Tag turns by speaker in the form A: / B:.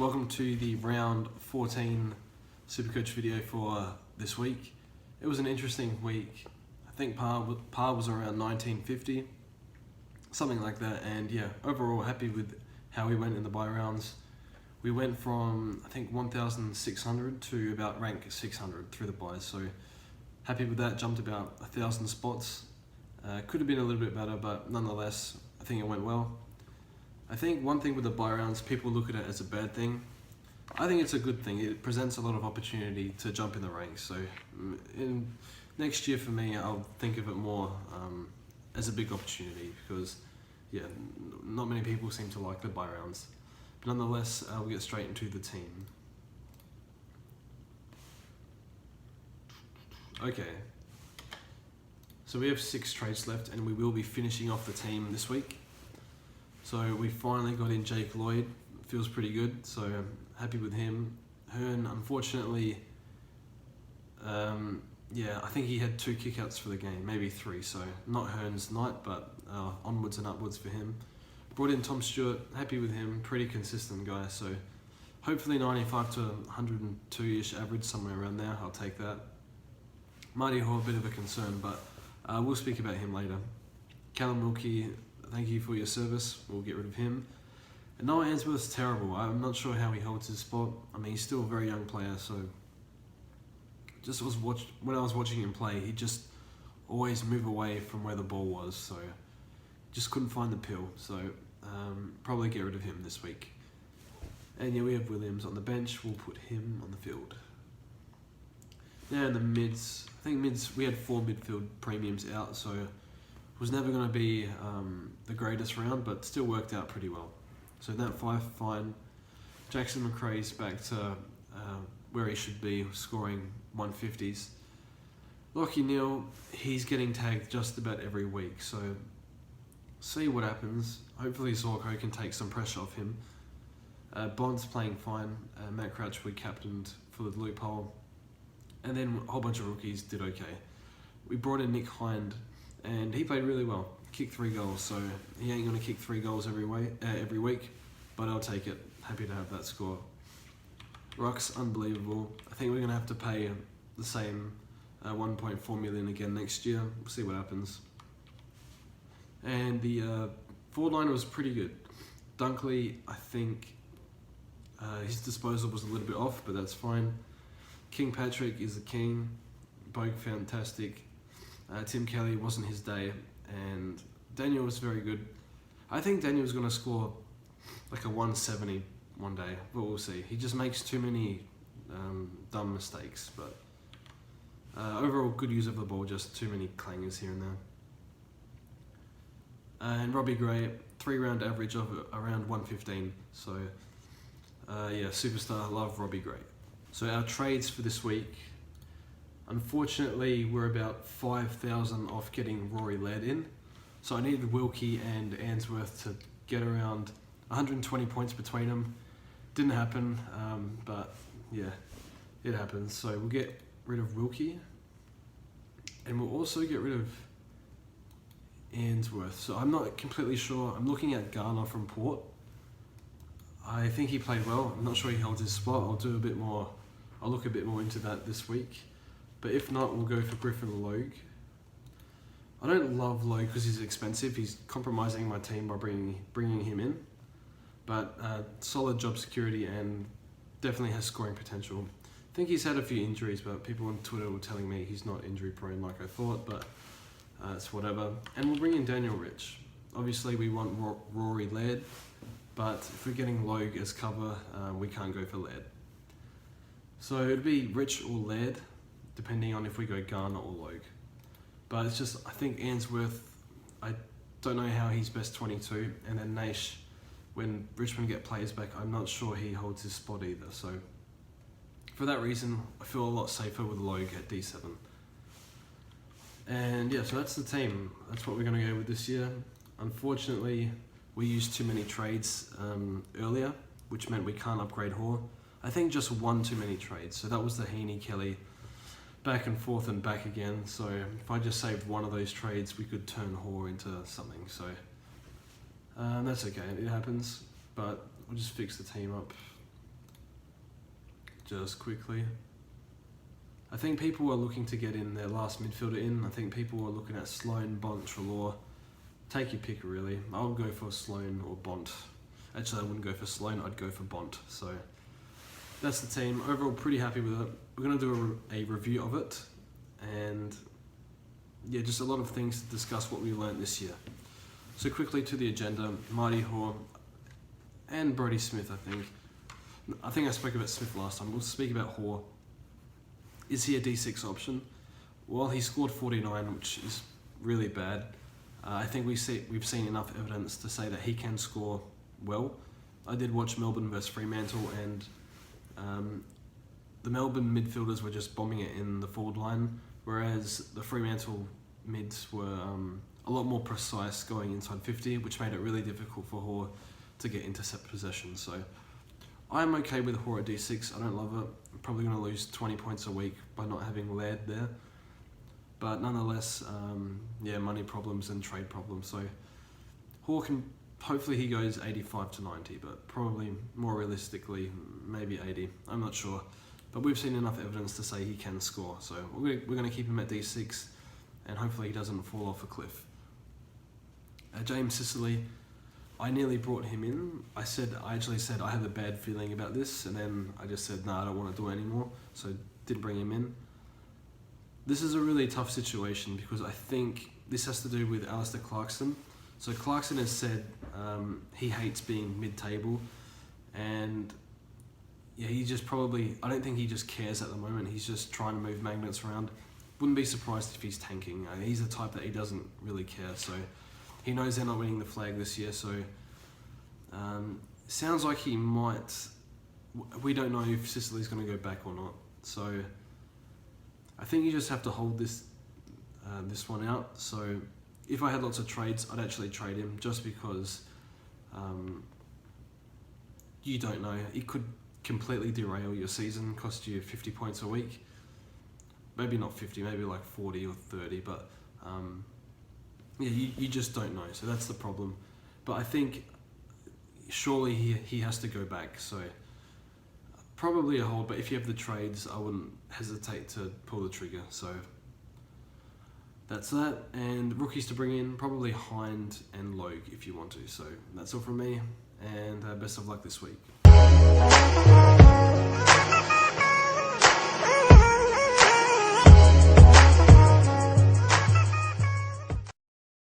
A: welcome to the round 14 Supercoach video for this week. It was an interesting week. I think par was around 1950, something like that, and yeah, overall happy with how we went in the buy rounds. We went from, I think, 1,600 to about rank 600 through the buys, so happy with that, jumped about 1,000 spots. Could have been a little bit better, but nonetheless, I think it went well. I think one thing with the buy rounds, people look at it as a bad thing. I think it's a good thing. It presents a lot of opportunity to jump in the ranks. So in next year for me, I'll think of it more as a big opportunity because, yeah, not many people seem to like the buy rounds. But nonetheless, we'll get straight into the team. Okay. So we have 6 trades left, and we will be finishing off the team this week. So we finally got in Jake Lloyd. Feels pretty good, so I'm happy with him. Hearn, unfortunately, yeah, I think he had 2 kickouts for the game, maybe 3, so not Hearn's night, but onwards and upwards for him. Brought in Tom Stewart, happy with him, pretty consistent guy, so hopefully 95 to 102-ish average, somewhere around there, I'll take that. Marty Hoare, a bit of a concern, but we'll speak about him later. Callum Wilkie, thank you for your service, we'll get rid of him. And Noah Answorth's terrible, I'm not sure how he holds his spot. I mean, he's still a very young player, so when I was watching him play, he just always moved away from where the ball was, so just couldn't find the pill, so probably get rid of him this week. And yeah, we have Williams on the bench, we'll put him on the field. Now in the mids, I think mids, we had 4 midfield premiums out, so it was never going to be the greatest round, but still worked out pretty well. So that 5, fine. Jackson McRae's back to where he should be, scoring 150s. Lachie Neale, he's getting tagged just about every week, so see what happens. Hopefully Zorko can take some pressure off him. Bond's playing fine. Matt Crouch we captained for the loophole. And then a whole bunch of rookies did okay. We brought in Nick Hind, and he played really well. Kicked 3 goals, so he ain't going to kick 3 goals every week, but I'll take it. Happy to have that score. Ruck's unbelievable. I think we're going to have to pay the same 1.4 million again next year. We'll see what happens. And the forward line was pretty good. Dunkley, I think his disposal was a little bit off, but that's fine. King Patrick is the king. Bogue, fantastic. Tim Kelly wasn't his day, and Daniel was very good. I think Daniel's going to score like a 170 one day, but we'll see. He just makes too many dumb mistakes, but overall good use of the ball, just too many clangers here and there. And Robbie Gray, 3-round average of around 115, so yeah, superstar, love Robbie Gray. So our trades for this week, unfortunately, we're about 5,000 off getting Rory Laird in. So I needed Wilkie and Answorth to get around 120 points between them. Didn't happen, but yeah, it happens. So we'll get rid of Wilkie, and we'll also get rid of Answorth. So I'm not completely sure. I'm looking at Garner from Port. I think he played well. I'm not sure he holds his spot. I'll look a bit more into that this week. But if not, we'll go for Griffin Logue. I don't love Logue because he's expensive. He's compromising my team by bringing him in. But solid job security and definitely has scoring potential. I think he's had a few injuries, but people on Twitter were telling me he's not injury prone like I thought, but it's whatever. And we'll bring in Daniel Rich. Obviously we want Rory Laird, but if we're getting Logue as cover, we can't go for Laird. So it'd be Rich or Laird, depending on if we go Garner or Logue. But it's just, I think Answorth, I don't know how he's best 22, and then Naish, when Richmond get players back, I'm not sure he holds his spot either. So for that reason, I feel a lot safer with Logue at D7. And yeah, so that's the team. That's what we're going to go with this year. Unfortunately, we used too many trades earlier, which meant we can't upgrade Hoare. I think just 1 too many trades. So that was the Heaney, Kelly, back and forth and back again. So if I just saved 1 of those trades, we could turn Hoare into something. So that's okay, it happens. But we'll just fix the team up. just quickly. I think people are looking to get in their last midfielder in. I think people are looking at Sloan, Bont, Treloar. Take your pick, really. I would go for Sloan or Bont. Actually, I wouldn't go for Sloan, I'd go for Bont. So that's the team. Overall, pretty happy with it. We're going to do a review of it. And yeah, just a lot of things to discuss what we learned this year. So quickly to the agenda, Marty Hoare and Brodie Smith, I think I spoke about Smith last time. We'll speak about Hoare. Is he a D6 option? Well, he scored 49, which is really bad. I think we've seen enough evidence to say that he can score well. I did watch Melbourne versus Fremantle, and the Melbourne midfielders were just bombing it in the forward line, whereas the Fremantle mids were a lot more precise going inside 50, which made it really difficult for Hoare to get intercept possession. So I'm okay with Hoare at D6. I don't love it. I'm probably going to lose 20 points a week by not having Laird there. But nonetheless, money problems and trade problems. So Hoare hopefully he goes 85 to 90, but probably more realistically, maybe 80. I'm not sure. But we've seen enough evidence to say he can score. So we're going to keep him at D6, and hopefully he doesn't fall off a cliff. James Sicily, I nearly brought him in. I actually said I have a bad feeling about this, and then I just said, I don't want to do it anymore, so did bring him in. This is a really tough situation because I think this has to do with Alistair Clarkson. So Clarkson has said he hates being mid-table, and yeah, I don't think he just cares at the moment. He's just trying to move magnets around. Wouldn't be surprised if he's tanking. He's the type that he doesn't really care, so he knows they're not winning the flag this year, so sounds like he might. We don't know if Sicily's going to go back or not, so I think you just have to hold this one out. So if I had lots of trades, I'd actually trade him, just because you don't know. It could completely derail your season, cost you 50 points a week. Maybe not 50, maybe like 40 or 30, but you just don't know. So that's the problem. But I think surely he has to go back. So probably a hold, but if you have the trades, I wouldn't hesitate to pull the trigger. So that's that. And rookies to bring in, probably Hind and Logue if you want to. So that's all from me, and best of luck this week.